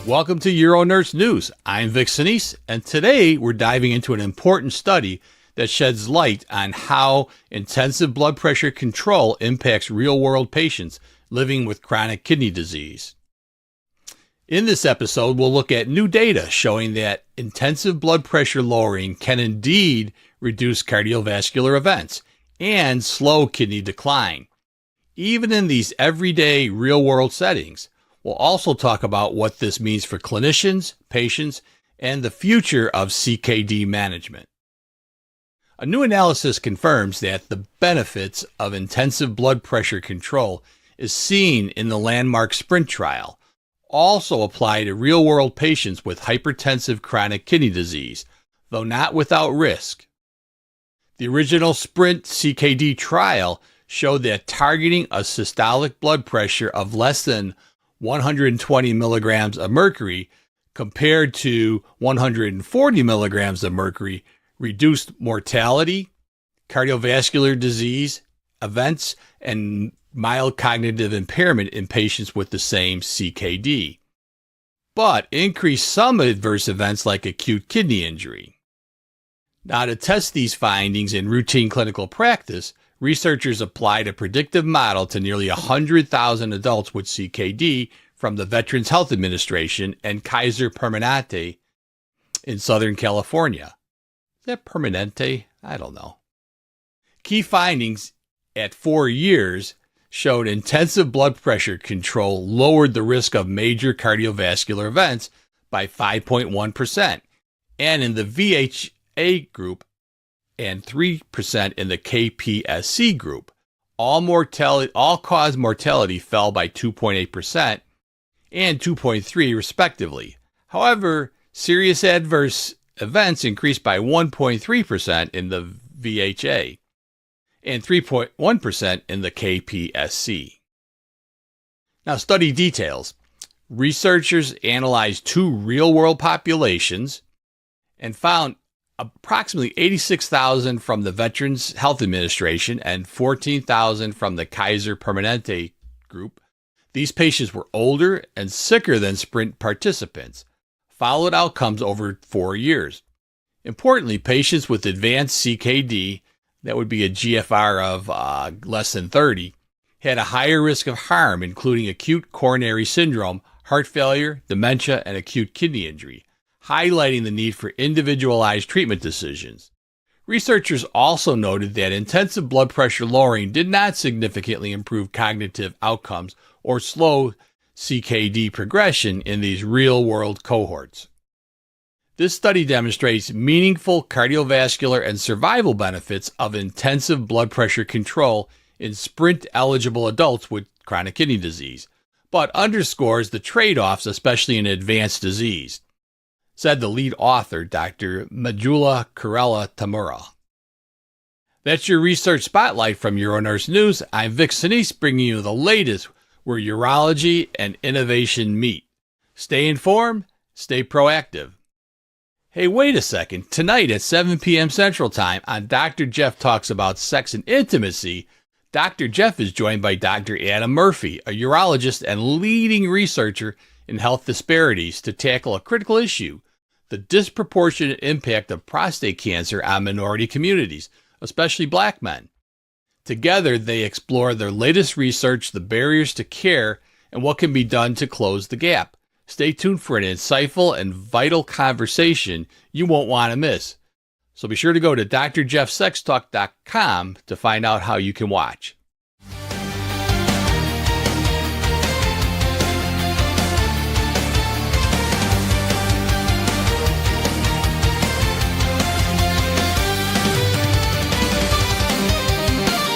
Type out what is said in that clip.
Welcome to UroNurse News. I'm Vic Senese, and today we're diving into an important study that sheds light on how intensive blood pressure control impacts real-world patients living with chronic kidney disease. In this episode, we'll look at new data showing that intensive blood pressure lowering can indeed reduce cardiovascular events and slow kidney decline, even in these everyday real-world settings. We'll also talk about what this means for clinicians, patients, and the future of CKD management. A new analysis confirms that the benefits of intensive blood pressure control is seen in the landmark SPRINT trial, also apply to real-world patients with hypertensive chronic kidney disease, though not without risk. The original SPRINT CKD trial showed that targeting a systolic blood pressure of less than 120 milligrams of mercury compared to 140 milligrams of mercury reduced mortality, cardiovascular disease events, and mild cognitive impairment in patients with the same CKD, but increased some adverse events like acute kidney injury. Now, to test these findings in routine clinical practice, researchers applied a predictive model to nearly 100,000 adults with CKD from the Veterans Health Administration and Kaiser Permanente in Southern California. Is that Permanente? I don't know. Key findings at 4 years showed intensive blood pressure control lowered the risk of major cardiovascular events by 5.1%, and in the VHA group and 3% in the KPSC group. All-cause mortality fell by 2.8% and 2.3% respectively. However, serious adverse events increased by 1.3% in the VHA and 3.1% in the KPSC. Now, study details. Researchers analyzed 2 real-world populations and found approximately 86,000 from the Veterans Health Administration and 14,000 from the Kaiser Permanente group. These patients were older and sicker than SPRINT participants. Followed outcomes over 4 years. Importantly, patients with advanced CKD, that would be a GFR of less than 30, had a higher risk of harm, including acute coronary syndrome, heart failure, dementia, and acute kidney injury, highlighting the need for individualized treatment decisions. Researchers also noted that intensive blood pressure lowering did not significantly improve cognitive outcomes or slow CKD progression in these real-world cohorts. This study demonstrates meaningful cardiovascular and survival benefits of intensive blood pressure control in SPRINT-eligible adults with chronic kidney disease, but underscores the trade-offs, especially in advanced disease, said the lead author, Dr. Majula Kurella Tamura. That's your research spotlight from UroNurse News. I'm Vic Senese, bringing you the latest where urology and innovation meet. Stay informed, stay proactive. Hey, wait a second. Tonight at 7 p.m. Central Time on Dr. Jeff Talks About Sex and Intimacy, Dr. Jeff is joined by Dr. Adam Murphy, a urologist and leading researcher in health disparities, to tackle a critical issue: the disproportionate impact of prostate cancer on minority communities, especially Black men. Together, they explore their latest research, the barriers to care, and what can be done to close the gap. Stay tuned for an insightful and vital conversation you won't want to miss. So be sure to go to drjeffsextalk.com to find out how you can watch.